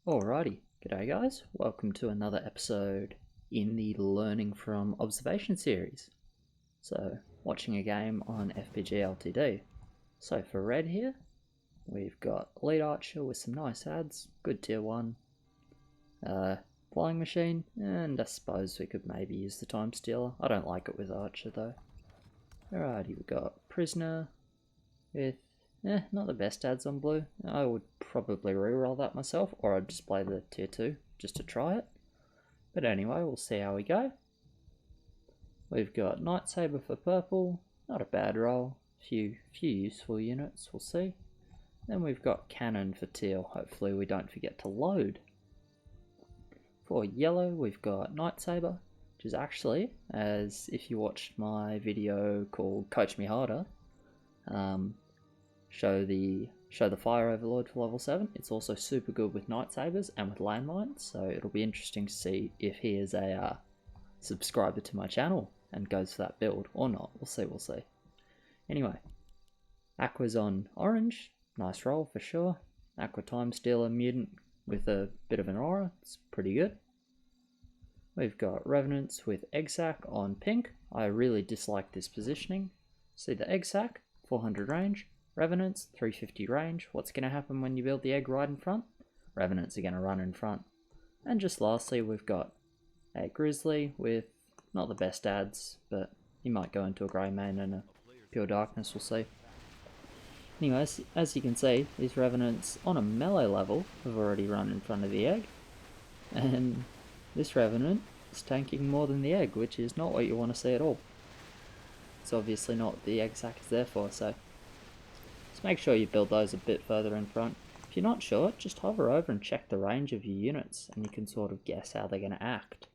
Alrighty, g'day guys, welcome to another episode in the Learning from Observation series. So, watching a game on FBGLTD. So for red here, we've got Elite Archer with some nice ads, good tier 1, Flying Machine, and I suppose we could maybe use the Time Stealer. I don't like it with Archer though. Alrighty, we've got Prisoner with not the best ads on blue. I would probably reroll that myself, or I'd just play the tier 2 just to try it. But anyway, we'll see how we go. We've got Night Saber for purple, not a bad roll. Few useful units, we'll see. Then we've got Cannon for teal, hopefully we don't forget to load. For yellow, we've got Night Saber, which is actually, as if you watched my video called Coach Me Harder, show the Fire Overlord for level 7. It's also super good with Night Sabers and with landmines, so it'll be interesting to see if he is a subscriber to my channel and goes for that build or not. We'll see. Anyway, Aqua's on orange, nice roll for sure. Aqua Time Stealer mutant with a bit of an aura, it's pretty good. We've got Revenants with Egg Sac on pink. I really dislike this positioning. See the Egg Sac, 400 range. Revenants, 350 range. What's going to happen when you build the egg right in front? Revenants are going to run in front. And just lastly, we've got a Grizzly with not the best ads, but he might go into a grey main and a pure darkness, we'll see. Anyways, as you can see, these Revenants on a melee level have already run in front of the egg. And this Revenant is tanking more than the egg, which is not what you want to see at all. It's obviously not what the egg sac is there for, so just make sure you build those a bit further in front. If you're not sure, just hover over and check the range of your units and you can sort of guess how they're going to act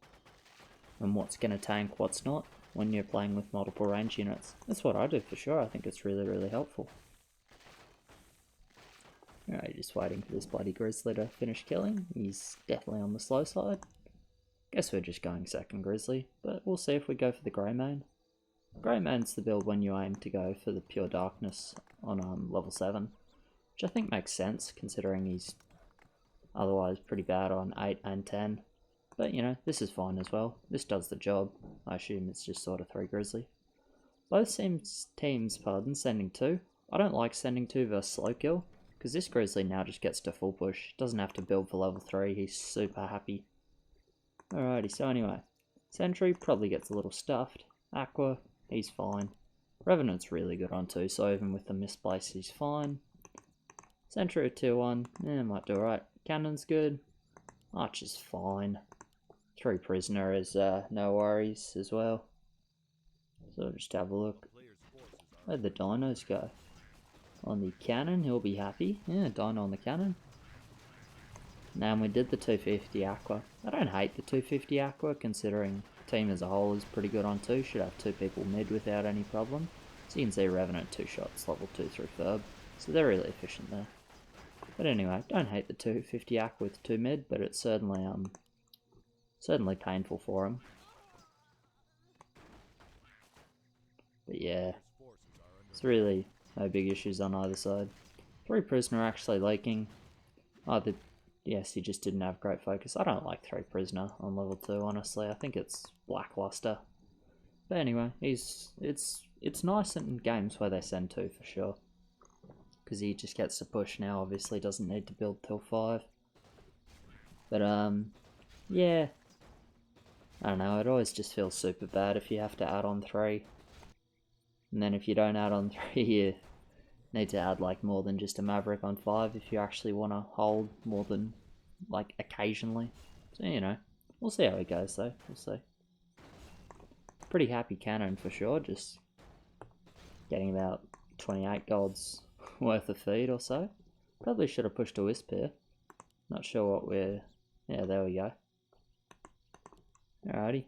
and what's going to tank, what's not when you're playing with multiple range units. That's what I do for sure. I think it's really helpful. Alright, just waiting for this bloody Grizzly to finish killing. He's definitely on the slow side. Guess we're just going second Grizzly, but we'll see if we go for the Grey Main. Grey Main's the build when you aim to go for the pure darkness on level 7, which I think makes sense considering he's otherwise pretty bad on 8 and 10. But you know, this is fine as well. This does the job. I assume it's just sort of 3 Grizzly. Both teams, sending 2. I don't like sending 2 versus slow kill, because this Grizzly now just gets to full push. Doesn't have to build for level 3, he's super happy. Alrighty, so anyway, Sentry probably gets a little stuffed. Aqua, he's fine. Revenant's really good on 2, so even with the misplace he's fine. Sentry at tier 1, might do alright. Cannon's good. Archer's fine. 3 Prisoner is no worries as well. So just have a look. Where'd the dinos go? On the cannon, he'll be happy. Yeah, dino on the cannon. Now we did the 250 Aqua. I don't hate the 250 Aqua considering the team as a whole is pretty good on 2. Should have 2 people mid without any problem. So you can see Revenant 2 shots, level 2 through Ferb. So they're really efficient there. But anyway, don't hate the 250 Aqua with 2 mid, but it's certainly painful for him. But yeah, it's really no big issues on either side. 3 Prisoner actually leaking. Either, yes, he just didn't have great focus. I don't like 3 Prisoner on level 2, honestly. I think it's lackluster. But anyway, it's nice in games where they send 2 for sure. Because he just gets to push now, obviously doesn't need to build till 5. But yeah. I don't know, it always just feels super bad if you have to add on 3. And then if you don't add on 3, you need to add like more than just a Maverick on 5 if you actually want to hold more than like occasionally. So you know, we'll see how it goes though, we'll see. Pretty happy Cannon for sure, just getting about 28 golds worth of feed or so. Probably should have pushed a Wisp here. Not sure what we're... yeah, there we go. Alrighty.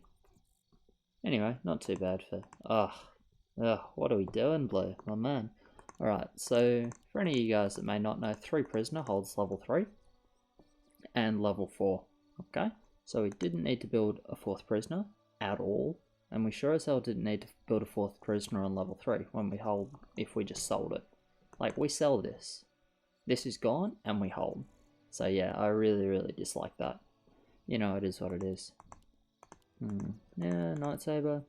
Anyway, not too bad for... what are we doing, Blue? Oh man. Alright, so for any of you guys that may not know, 3 Prisoner holds level 3 and level 4. Okay, so we didn't need to build a 4th Prisoner at all, and we sure as hell didn't need to build a 4th Prisoner on level 3 when we hold, if we just sold it. Like, we sell this. This is gone, and we hold. So yeah, I really dislike that. You know, it is what it is. Yeah, Night Saber.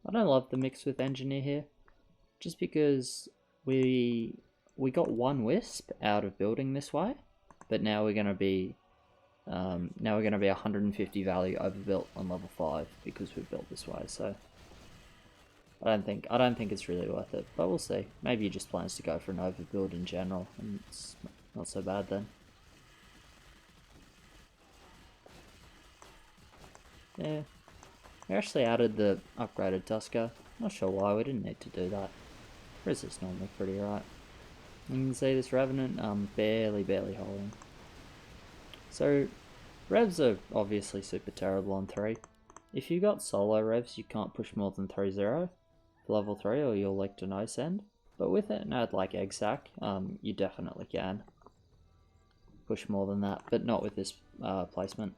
I don't love the mix with Engineer here, just because we got one Wisp out of building this way, but now we're gonna be 150 value overbuilt on level 5 because we've built this way. So I don't think it's really worth it, but we'll see. Maybe he just plans to go for an overbuild in general, and it's not so bad then. Yeah, we actually added the upgraded Tusker. Not sure why we didn't need to do that. Resist's normally pretty right. You can see this Revenant barely holding. So revs are obviously super terrible on 3. If you got solo revs, you can't push more than 3-0 for level 3 or you'll like to no send. But with an ad like Egg Sack, you definitely can push more than that, but not with this placement.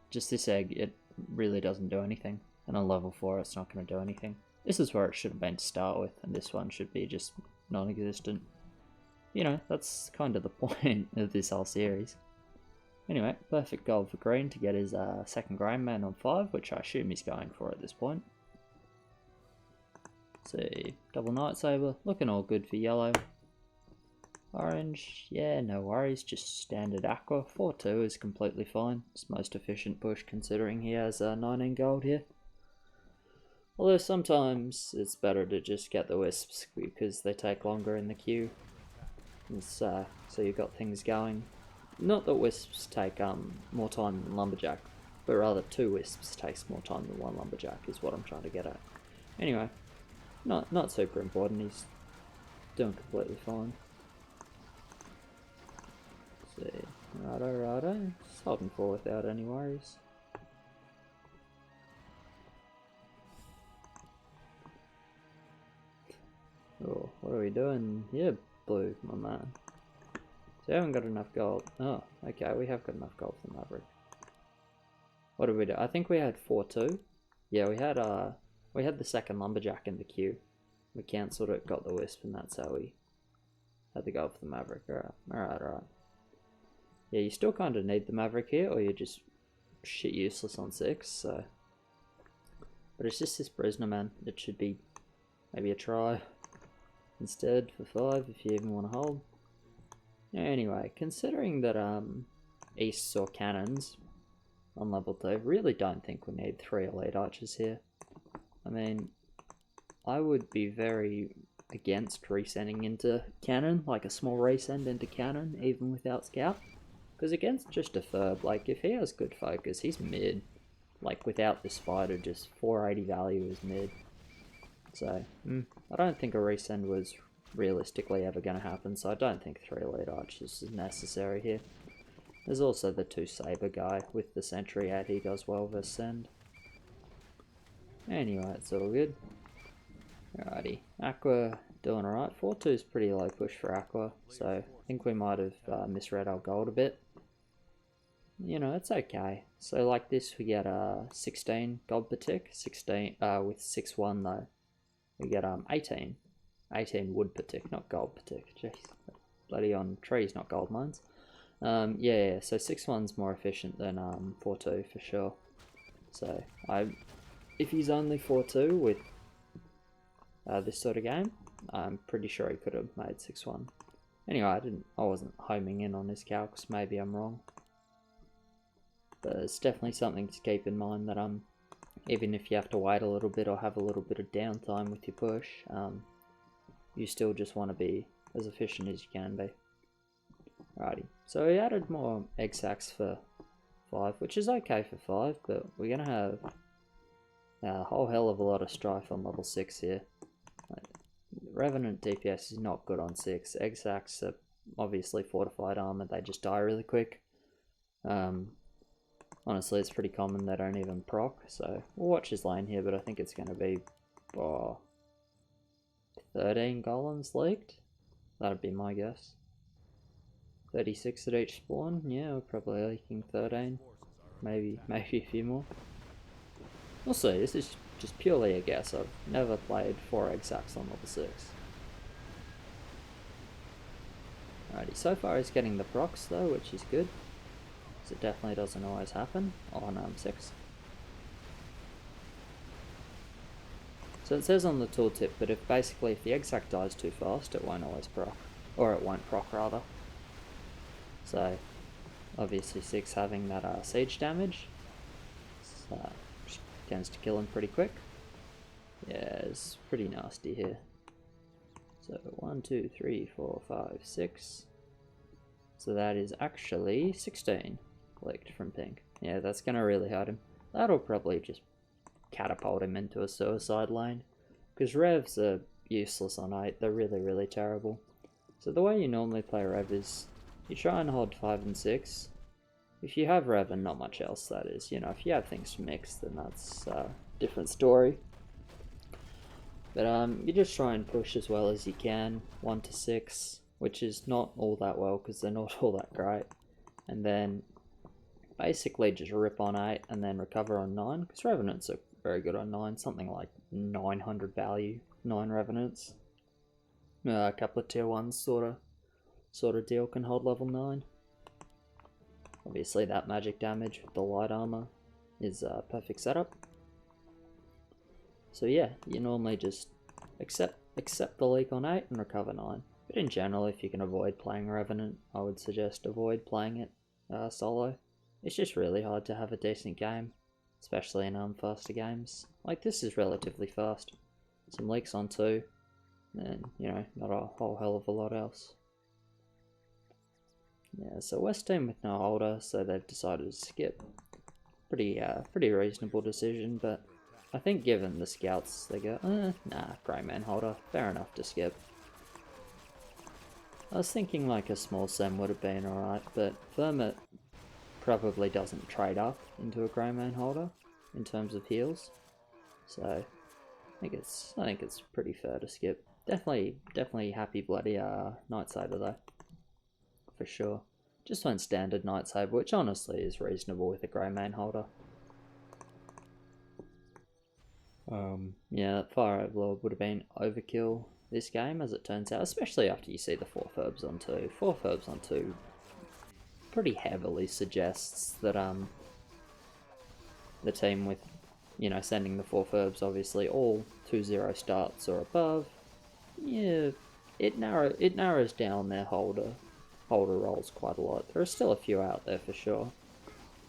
Just this egg, it really doesn't do anything, and on level 4 it's not going to do anything. This is where it should have been to start with, and this one should be just non-existent. You know, that's kind of the point of this whole series. Anyway, perfect gold for green to get his second Grain Man on 5, which I assume he's going for at this point. See, double Night Saber, looking all good for yellow. Orange, yeah, no worries, just standard aqua. 4-2 is completely fine. It's most efficient push considering he has 19 gold here. Although sometimes it's better to just get the Wisps because they take longer in the queue. So you've got things going. Not that Wisps take more time than Lumberjack, but rather 2 Wisps takes more time than 1 Lumberjack is what I'm trying to get at. Anyway, not super important, he's doing completely fine. See, righto, just holding 4 without any worries. Oh, what are we doing here, Blue, my man? So we haven't got enough gold. Oh, okay, we have got enough gold for Maverick. What did we do? I think we had 4-2. Yeah, we had the second Lumberjack in the queue. We cancelled it, got the Wisp, and that's how we had the gold for the Maverick. Alright. Yeah, you still kind of need the Maverick here, or you're just shit useless on 6, so... But it's just this prisoner, man. It should be maybe a try instead for 5, if you even want to hold. Anyway, considering that Easts or Cannons on level 2, really don't think we need 3 Elite Archers here. I mean, I would be very against resending into Cannon, like a small resend into Cannon, even without Scout. Because against just a Furb, like if he has good focus, he's mid. Like without the Spider, just 480 value is mid. So, I don't think a resend was realistically ever going to happen, so I don't think 3 Elite Archers is necessary here. There's also the 2 Saber guy with the Sentry ad, he does well versus send. Anyway, it's all good. Alrighty, Aqua doing alright. 4-2 is pretty low push for Aqua, so I think we might have misread our gold a bit. You know, it's okay. So like this, we get 16 gold per tick, 16 with 6-1 though. We get 18 wood per tick, not gold per tick. Jeez, bloody on trees, not gold mines. Yeah, so 6-1's more efficient than 4-2 for sure. So if he's only 4-2 with this sort of game, I'm pretty sure he could have made 6-1. Anyway, I wasn't homing in on his calcs. Maybe I'm wrong. But it's definitely something to keep in mind that even if you have to wait a little bit or have a little bit of downtime with your push, you still just want to be as efficient as you can be. Alrighty, so we added more egg sacks for 5, which is okay for 5, but we're going to have a whole hell of a lot of strife on level 6 here. Revenant DPS is not good on 6. Egg sacks are obviously fortified armor, they just die really quick. Honestly, it's pretty common they don't even proc, so we'll watch his lane here, but I think it's going to be 13 golems leaked. That'd be my guess. 36 at each spawn, yeah, we're probably leaking 13. Maybe a few more. We'll see, this is just purely a guess. I've never played 4 egg sacks on level 6. Alrighty, so far he's getting the procs though, which is good. because it definitely doesn't always happen on 6. So it says on the tooltip that if the egg sac dies too fast, it won't always proc, or it won't proc rather. So obviously 6 having that siege damage, tends to kill him pretty quick. Yeah, it's pretty nasty here. So 1, 2, 3, 4, 5, 6. So that is actually 16 clicked from pink. Yeah, that's gonna really hurt him. That'll probably just catapult him into a suicide lane, because revs are useless on 8. They're really, really terrible. So the way you normally play rev is you try and hold 5 and 6. If you have rev and not much else, that is. You know, if you have things mixed, then that's a different story. But you just try and push as well as you can, 1 to 6, which is not all that well because they're not all that great. And then basically just rip on 8 and then recover on 9, because Revenants are very good on 9, something like 900 value, 9 Revenants. A couple of tier 1s sort of deal can hold level 9. Obviously that magic damage with the light armor is a perfect setup. So yeah, you normally just accept the leak on 8 and recover 9. But in general, if you can avoid playing Revenant, I would suggest avoid playing it solo. It's just really hard to have a decent game, especially in faster games. Like this is relatively fast. Some leaks on 2, and you know, not a whole hell of a lot else. Yeah, so West team with no holder, so they've decided to skip. Pretty reasonable decision, but I think given the scouts, they go, nah, Grey Man holder, fair enough to skip. I was thinking like a small Sem would have been alright, but Vermit probably doesn't trade up into a Grey Man holder in terms of heals, so I think it's pretty fair to skip. Definitely happy bloody Night Saber though, for sure. Just went standard Night Saber, which honestly is reasonable with a Grey Man holder. Yeah, that Fire Overlord would have been overkill this game, as it turns out, especially after you see the 4 Ferbs on 2. 4 Ferbs on 2 pretty heavily suggests that the team with, you know, sending the 4 Ferbs obviously all 2-0 starts or above, yeah, it narrows down their holder rolls quite a lot. There are still a few out there for sure,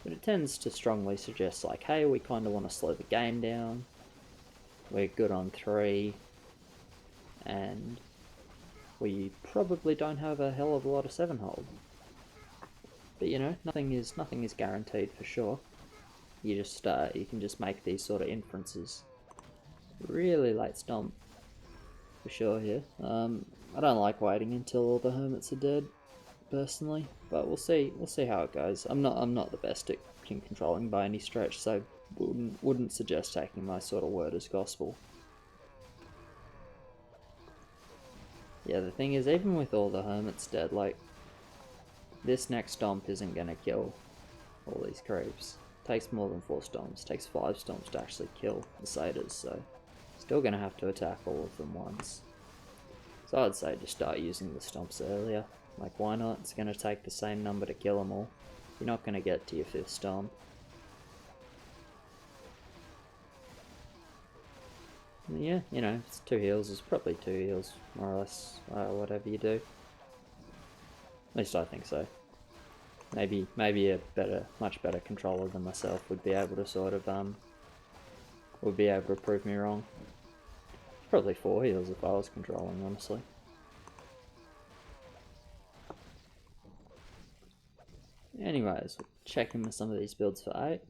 but it tends to strongly suggest like, hey, we kind of want to slow the game down. We're good on 3, and we probably don't have a hell of a lot of 7 hold. But you know, nothing is guaranteed for sure. You just you can just make these sort of inferences. Really late stomp for sure here. I don't like waiting until all the hermits are dead, personally, but we'll see how it goes. I'm not the best at controlling by any stretch, so wouldn't suggest taking my sort of word as gospel. Yeah, the thing is, even with all the hermits dead, like, this next stomp isn't gonna kill all these creeps. It takes more than 4 stomps, it takes 5 stomps to actually kill the satyrs, so still gonna have to attack all of them once. So I'd say just start using the stomps earlier. Like, why not? It's gonna take the same number to kill them all. You're not gonna get to your 5th stomp. Yeah, you know, it's 2 heals, it's probably 2 heals, more or less, whatever you do. At least I think so. Maybe a much better controller than myself would be able to sort of, prove me wrong. Probably 4 heals if I was controlling, honestly. Anyways, we'll check in with some of these builds for 8.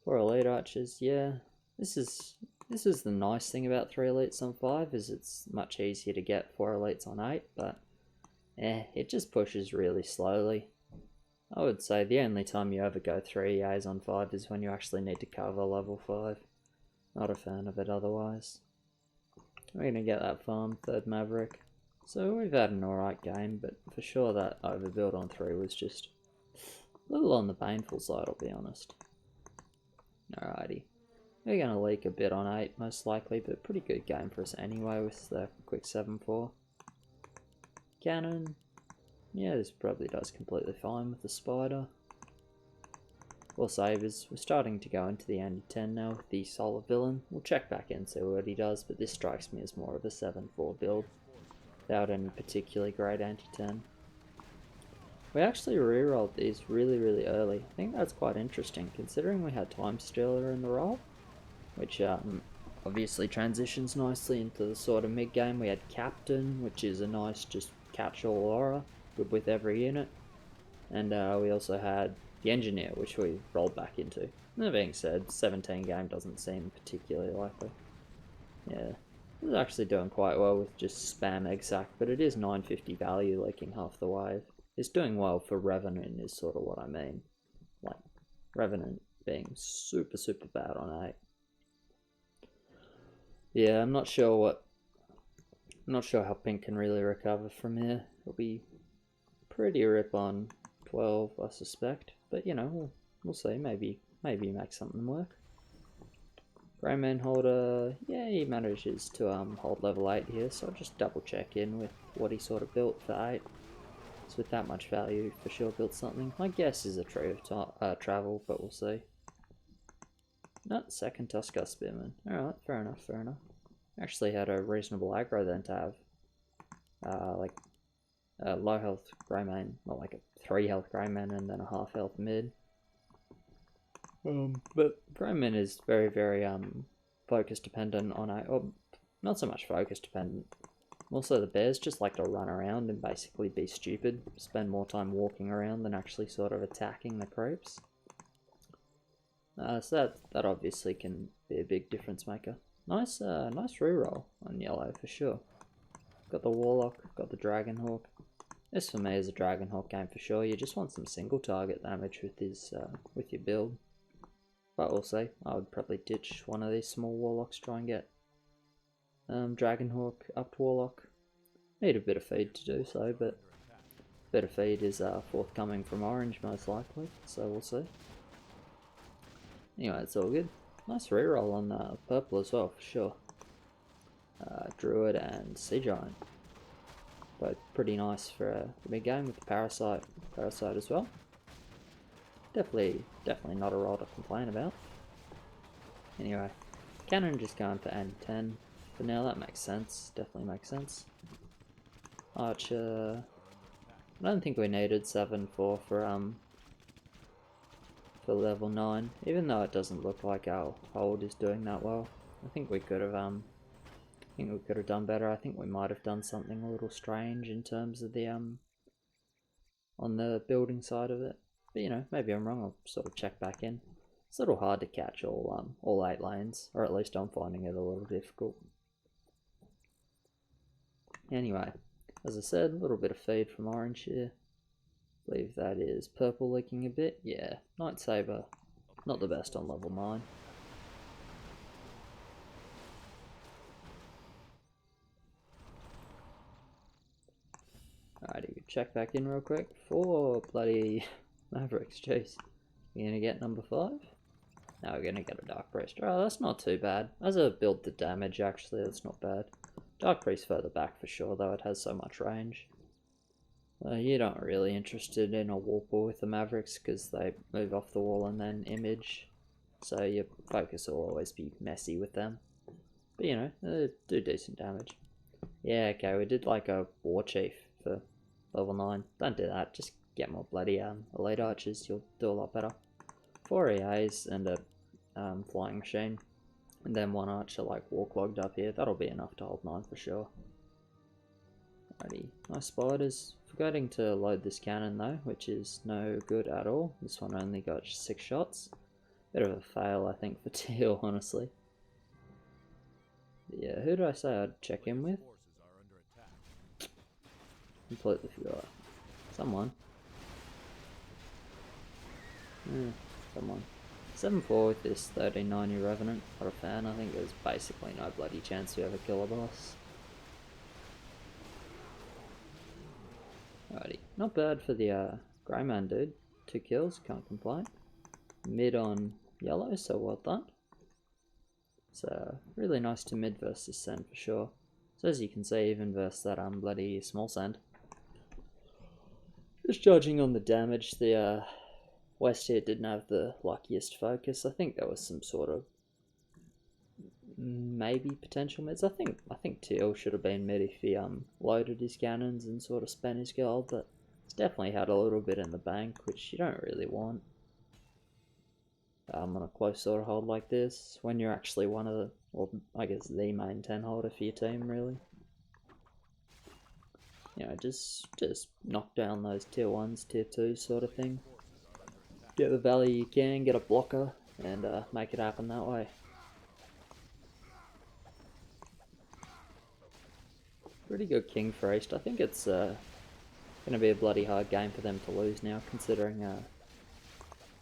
For elite archers, yeah, this is the nice thing about 3 elites on 5, is it's much easier to get 4 elites on 8, but it just pushes really slowly. I would say the only time you ever go 3 EAs on 5 is when you actually need to cover level 5. Not a fan of it otherwise. We're going to get that farm, 3rd Maverick. So we've had an alright game, but for sure that overbuild on 3 was just a little on the painful side, I'll be honest. Alrighty. We're going to leak a bit on 8 most likely, but pretty good game for us anyway with the quick 7-4. Cannon. Yeah, this probably does completely fine with the spider. we'll save is we're starting to go into the anti-10 now with the solar villain. We'll check back in, see what he does, but this strikes me as more of a 7-4 build without any particularly great anti-10. We actually rerolled these really early. I think that's quite interesting considering we had Time Stealer in the role, which obviously transitions nicely into the sort of mid-game. We had Captain, which is a nice just catch-all aura, good with every unit. And we also had the Engineer, which we rolled back into. That being said, 17 game doesn't seem particularly likely. Yeah, it was actually doing quite well with just spam egg sack, but it is 950 value leaking half the wave. It's doing well for Revenant is sort of what I mean. Like, Revenant being super bad on 8. Yeah, I'm not sure how Pink can really recover from here. It'll be pretty rip on 12, I suspect. But, you know, we'll see. Maybe make something work. Greyman Holder, yeah, he manages to hold level 8 here, so I'll just double check in with what he sort of built for 8. So with that much value, for sure built something. My guess is a Tree of Travel, but we'll see. Not second Tuskar Spearman. Alright, fair enough. Actually had a reasonable aggro then to have like a low health Greymane, not like a 3 health Greymane and then a half health mid. But Greymane is very focus dependent on not so much focus dependent. Also the bears just like to run around and basically be stupid, spend more time walking around than actually sort of attacking the creeps. So that obviously can be a big difference maker. Nice reroll on yellow for sure. Got the Warlock, got the Dragonhawk. This for me is a Dragonhawk game for sure. You just want some single target damage with with your build. But we'll see. I would probably ditch one of these small Warlocks, try and get Dragonhawk up to Warlock. Need a bit of feed to do so, but a bit of feed is forthcoming from Orange most likely, so we'll see. Anyway, it's all good. Nice reroll on purple as well, for sure. Druid and Sea Giant. Both pretty nice for a mid-game with the Parasite as well. Definitely not a roll to complain about. Anyway, Cannon just going for N10 for now. That makes sense. Definitely makes sense. Archer. I don't think we needed 7-4 for level 9, even though it doesn't look like our hold is doing that well. I think we could have done better. I think we might have done something a little strange in terms of the on the building side of it. But you know, maybe I'm wrong. I'll sort of check back in. It's a little hard to catch all 8 lanes, or at least I'm finding it a little difficult. Anyway, as I said, a little bit of feed from Orange here. I believe that is purple leaking a bit. Yeah, Night Saber, not the best on level 9. Alrighty, check back in real quick for bloody Mavericks. Jeez, you gonna get number 5? Now we're gonna get a Dark Priest. Oh, that's not too bad. As a build to damage, actually, that's not bad. Dark Priest further back for sure, though it has so much range. You're not really interested in a Warper with the Mavericks because they move off the wall and then image, so your focus will always be messy with them. But you know, they do decent damage. Yeah, okay, we did like a War Chief for level 9. Don't do that, just get more bloody Elite Archers, you'll do a lot better. 4 EAs and a Flying Machine, and then 1 Archer like Warclogged up here. That'll be enough to hold 9 for sure. Alrighty, nice spiders. Forgetting to load this cannon though, which is no good at all. This one only got 6 shots. Bit of a fail, I think, for Teal, honestly. But yeah, who did I say I'd check in with? Completely forgot. Someone. Someone. 7-4 with this 1390 Revenant. Not a fan. I think there's basically no bloody chance you ever kill a boss. Alrighty. Not bad for the Greyman dude. 2 kills, can't complain. Mid on yellow, so well done. So really nice to mid versus send for sure. So as you can see, even versus that bloody small send. Just judging on the damage, the West here didn't have the luckiest focus. I think there was some sort of maybe potential mids. I think Teal should have been mid if he loaded his cannons and sort of spent his gold, but he's definitely had a little bit in the bank, which you don't really want. On a close sort of hold like this, when you're actually one of the, or I guess the main 10 holder for your team, really. You know, just knock down those tier 1s, tier 2s sort of thing. Get the value you can, get a blocker, and make it happen that way. Pretty good king for East. I think it's going to be a bloody hard game for them to lose now, considering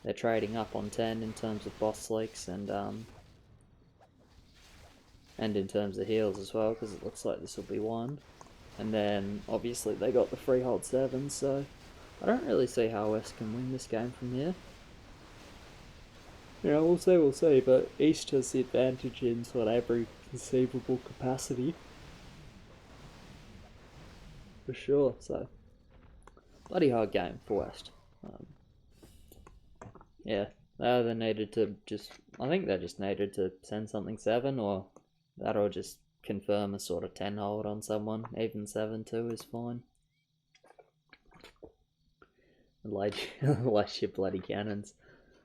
they're trading up on 10 in terms of boss leaks and in terms of heals as well, because it looks like this will be one. And then obviously they got the freehold 7, so I don't really see how West can win this game from here. You know, we'll see, but East has the advantage in sort of every conceivable capacity. For sure, so bloody hard game for West. Yeah, they either needed to I think they just needed to send something 7, or that'll just confirm a sort of 10 hold on someone. Even 7 too is fine. Light your bloody cannons.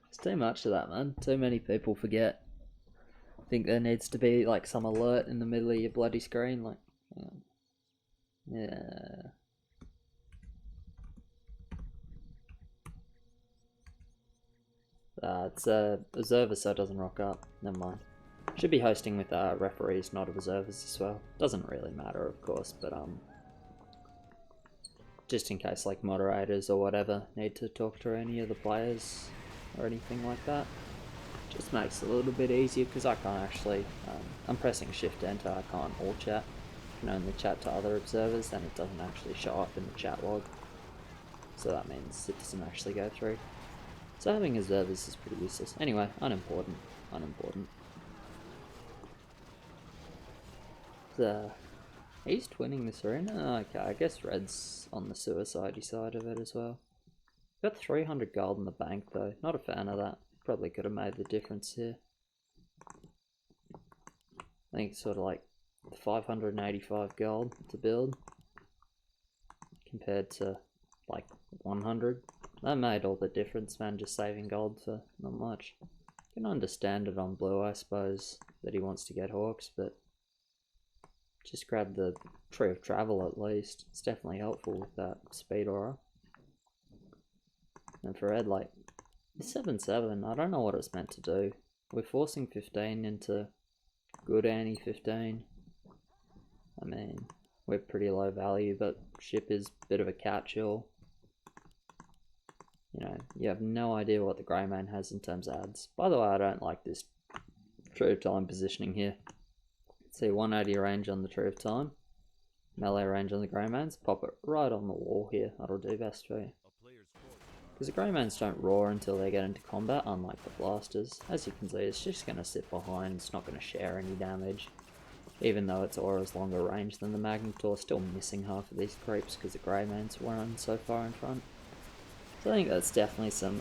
It's too much of that, man. Too many people forget. I think there needs to be like some alert in the middle of your bloody screen, like yeah. It's observer, so it doesn't rock up. Never mind. Should be hosting with referees, not observers as well. Doesn't really matter, of course, but just in case like moderators or whatever need to talk to any of the players or anything like that. Just makes it a little bit easier because I can't actually, I'm pressing shift enter, I can't all chat. I can only chat to other observers, then it doesn't actually show up in the chat log. So that means it doesn't actually go through. So having observers is pretty useless. Anyway, unimportant. East winning this arena? Okay, I guess Red's on the suicide side of it as well. Got 300 gold in the bank though. Not a fan of that. Probably could have made the difference here. I think it's sort of like 585 gold to build compared to like 100. That made all the difference, man, just saving gold for not much. You can understand it on blue, I suppose, that he wants to get Hawks, but just grab the Tree of Travel at least. It's definitely helpful with that speed aura. And for Red, like, 7-7, I don't know what it's meant to do. We're forcing 15 into good anti-15. I mean, we're pretty low value, but ship is a bit of a catch-all. You know, you have no idea what the Greymane has in terms of ads. By the way, I don't like this Tree of Time positioning here. See, 180 range on the Tree of Time, melee range on the Greymanes, pop it right on the wall here. That'll do best for you. Because the Greymanes don't roar until they get into combat, unlike the Blasters. As you can see, it's just going to sit behind, it's not going to share any damage. Even though its aura's longer range than the Magnetor, still missing half of these creeps because the Greymanes run so far in front. So I think that's definitely some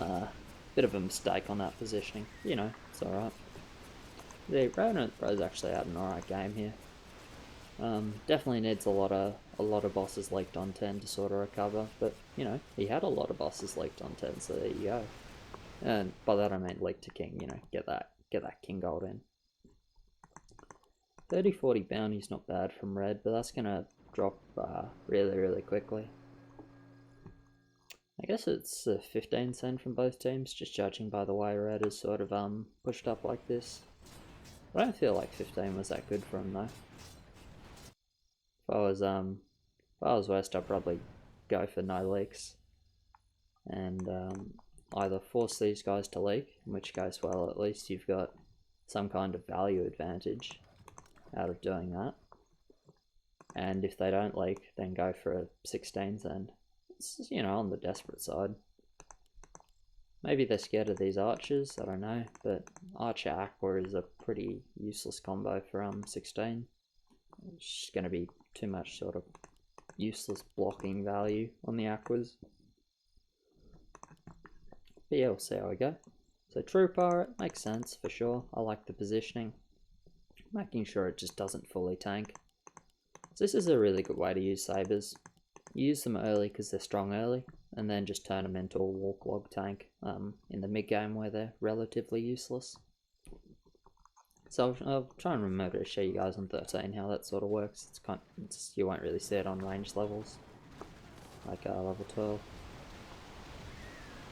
bit of a mistake on that positioning. You know, it's alright. The Revenant Bro's actually had an alright game here. Definitely needs a lot of bosses leaked on 10 to sort of recover, but you know, he had a lot of bosses leaked on 10, so there you go. And by that I mean leaked to king, you know, get that king gold in. 30-40 bounty's not bad from Red, but that's gonna drop really quickly. I guess it's 15 cent from both teams, just judging by the way Red is sort of pushed up like this. I don't feel like 15 was that good for him though. If I was West, I'd probably go for no leaks and either force these guys to leak, in which case, well, at least you've got some kind of value advantage out of doing that. And if they don't leak, then go for a 16 cent. It's, you know, on the desperate side. Maybe they're scared of these archers, I don't know, but Archer Aqua is a pretty useless combo for 16. It's going to be too much sort of useless blocking value on the Aquas. But yeah, we'll see how we go. So True Pirate makes sense for sure. I like the positioning. Making sure it just doesn't fully tank. So this is a really good way to use sabers. You use them early because they're strong early, and then just turn them into a walk log tank in the mid game where they're relatively useless. So I'll try and remember to show you guys on 13 how that sort of works. You won't really see it on range levels, like level 12.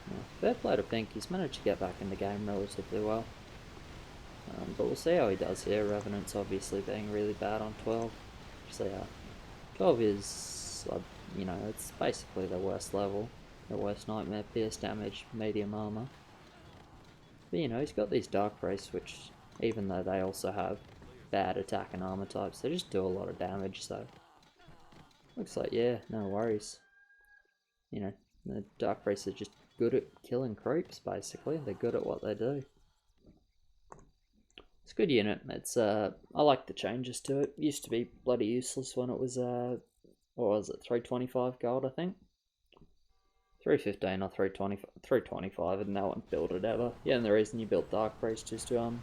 Yeah, fair play to Pink, he's managed to get back in the game relatively well. But we'll see how he does here. Revenant's obviously being really bad on 12. So 12 is, you know, it's basically the worst level, the worst nightmare, pierce damage, medium armor. But you know, he's got these Dark Priests, which, even though they also have bad attack and armor types, they just do a lot of damage, so looks like, yeah, no worries. You know, the Dark Priests are just good at killing creeps, basically. They're good at what they do. It's a good unit. It's I like the changes to it. Used to be bloody useless when it was what was it, 325 gold, I think. 315 or 325, and no one built it ever. Yeah, and the reason you built Dark Priest is to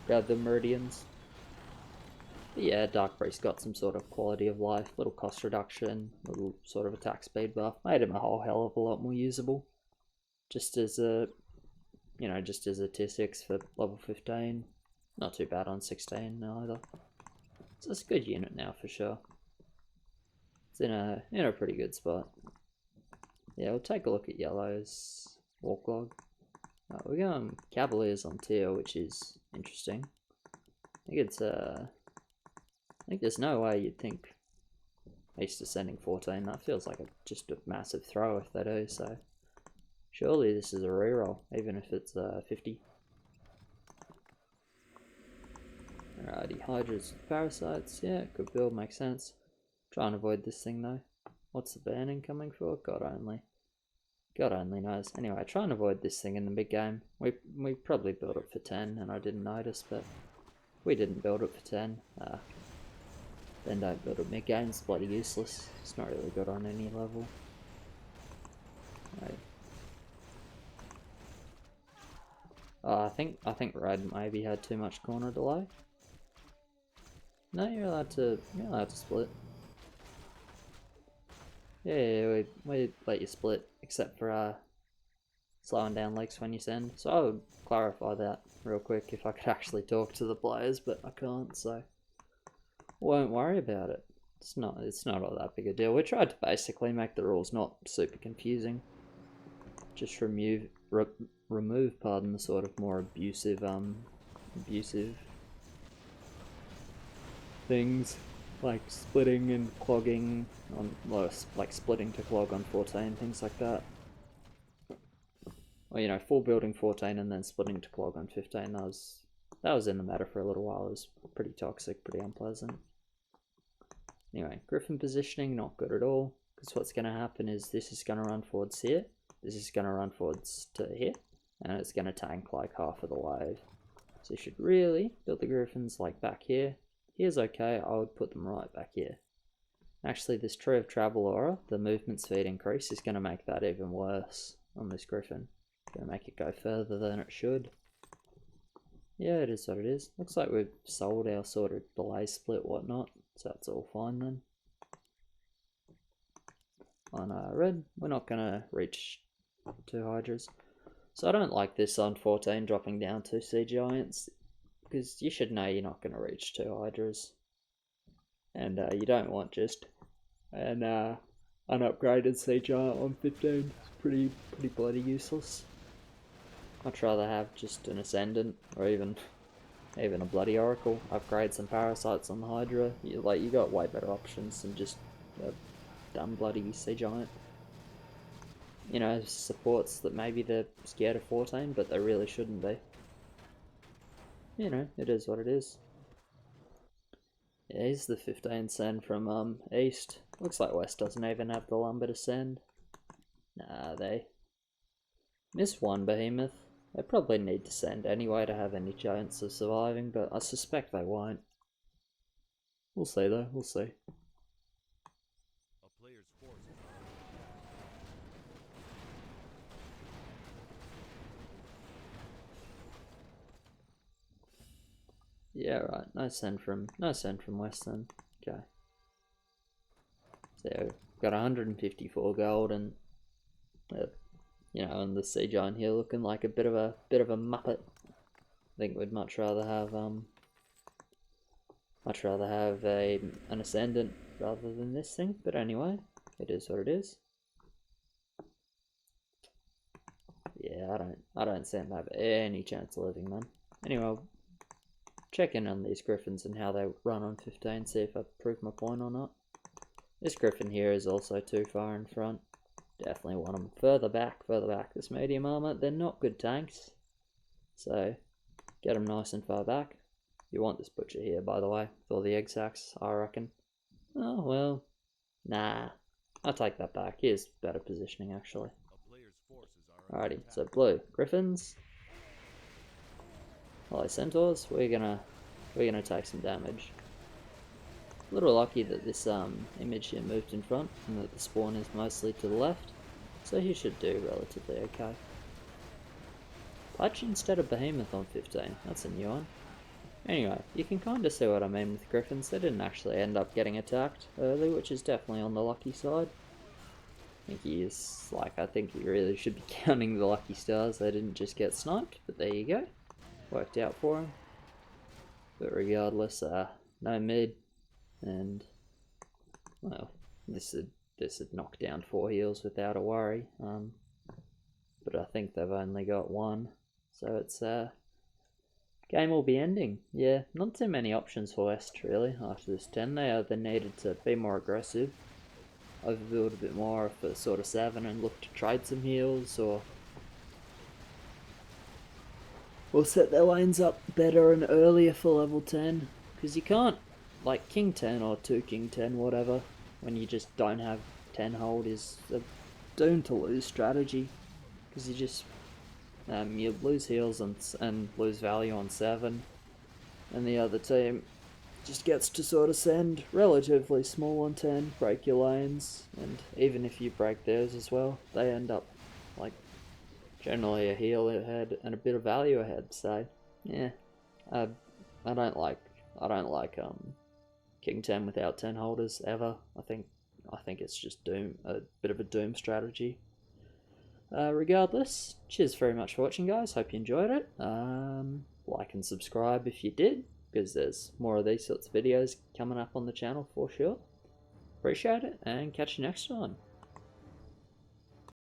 grab the meridians. But yeah, Dark Priest got some sort of quality of life, little cost reduction, little sort of attack speed buff. Made him a whole hell of a lot more usable. Just as a, you know, just as a tier 6 for level 15. Not too bad on 16 either. So it's a good unit now for sure. It's in a pretty good spot. Yeah, we'll take a look at Yellow's walk log. We're going Cavaliers on tier, which is interesting. I think it's I think there's no way you'd think East Ascending 14. That feels like just a massive throw if they do. So surely this is a reroll, even if it's 50. Alrighty, Hydras, Parasites. Yeah, good build, makes sense. Try and avoid this thing though. What's the banning coming for? God only. God only knows. Anyway, try and avoid this thing in the mid game. We probably built it for 10 and I didn't notice, but we didn't build it for 10. Then don't build it mid game, it's bloody useless. It's not really good on any level. Right. I think Red maybe had too much corner delay. No, you're allowed to split. Yeah, we let you split, except for slowing down leaks when you send. So I would clarify that real quick if I could actually talk to the players, but I can't, so won't worry about it. It's not all that big a deal. We tried to basically make the rules not super confusing. Just remove the sort of more abusive things, like splitting and clogging on, like splitting to clog on 14, things like that. Or, you know, full building 14 and then splitting to clog on 15. That was in the meta for a little while. It was pretty toxic, pretty unpleasant. Anyway, Griffin positioning, not good at all, because what's going to happen is this is going to run forwards here, this is going to run forwards to here, and it's going to tank like half of the wave. So you should really build the Griffins like back here. Here's okay, I would put them right back here. Actually, this Tree of Travel aura, the movement speed increase, is going to make that even worse on this Griffin. Going to make it go further than it should. Yeah, it is what it is. Looks like we've sold our sort of delay split, whatnot, so that's all fine then. On red, we're not going to reach 2 Hydras. So I don't like this on 14 dropping down to Sea Giants, because you should know you're not going to reach 2 Hydras. And you don't want just an unupgraded Sea Giant on 15. It's pretty bloody useless. I'd rather have just an Ascendant, or even a bloody Oracle. Upgrade some Parasites on the Hydra. You got way better options than just a dumb bloody Sea Giant. You know, supports that maybe they're scared of 14, but they really shouldn't be. You know, it is what it is. Yeah, here's the 15 send from East. Looks like West doesn't even have the lumber to send. Nah, they miss one Behemoth. They probably need to send anyway to have any chance of surviving, but I suspect they won't. We'll see though, we'll see. Yeah, right. No send from Western. Okay. So got 154 gold, and you know, and the sea giant here looking like a bit of a muppet. I think we'd much rather have an ascendant rather than this thing. But anyway, it is what it is. Yeah, I don't see him have any chance of living, man. Anyway, check in on these Gryphons and how they run on 15, see if I prove my point or not. This Gryphon here is also too far in front. Definitely want them further back. This medium armor, they're not good tanks. So, get them nice and far back. You want this butcher here, by the way, with all the egg sacs, I reckon. Oh, well, nah. I'll take that back. Here's better positioning, actually. Alrighty, so blue Gryphons. Hello Centaurs. We're gonna take some damage. A little lucky that this image here moved in front and that the spawn is mostly to the left, so he should do relatively okay. Pudge instead of Behemoth on 15. That's a new one. Anyway, you can kind of see what I mean with Gryphons. They didn't actually end up getting attacked early, which is definitely on the lucky side. I think he really should be counting the lucky stars. They didn't just get sniped, but there you go. Worked out for him. But regardless, no mid, and well, this had knocked down 4 heals without a worry. But I think they've only got 1, so it's game will be ending. Yeah, not too many options for West really after this 10. They either needed to be more aggressive, overbuild a bit more for sort of 7 and look to trade some heals, or set their lanes up better and earlier for level 10. Because you can't, like, King 10 or 2 King 10, whatever, when you just don't have 10 hold is a doomed to lose strategy. Because you just, you lose heals and lose value on 7. And the other team just gets to sort of send relatively small on 10, break your lanes, and even if you break theirs as well, they end up, like, generally a heal ahead and a bit of value ahead. So yeah, I don't like King 10 without 10 holders ever. I think it's just a bit of a doom strategy. Regardless, cheers very much for watching, guys. Hope you enjoyed it. Like and subscribe if you did, because there's more of these sorts of videos coming up on the channel for sure. Appreciate it, and catch you next time.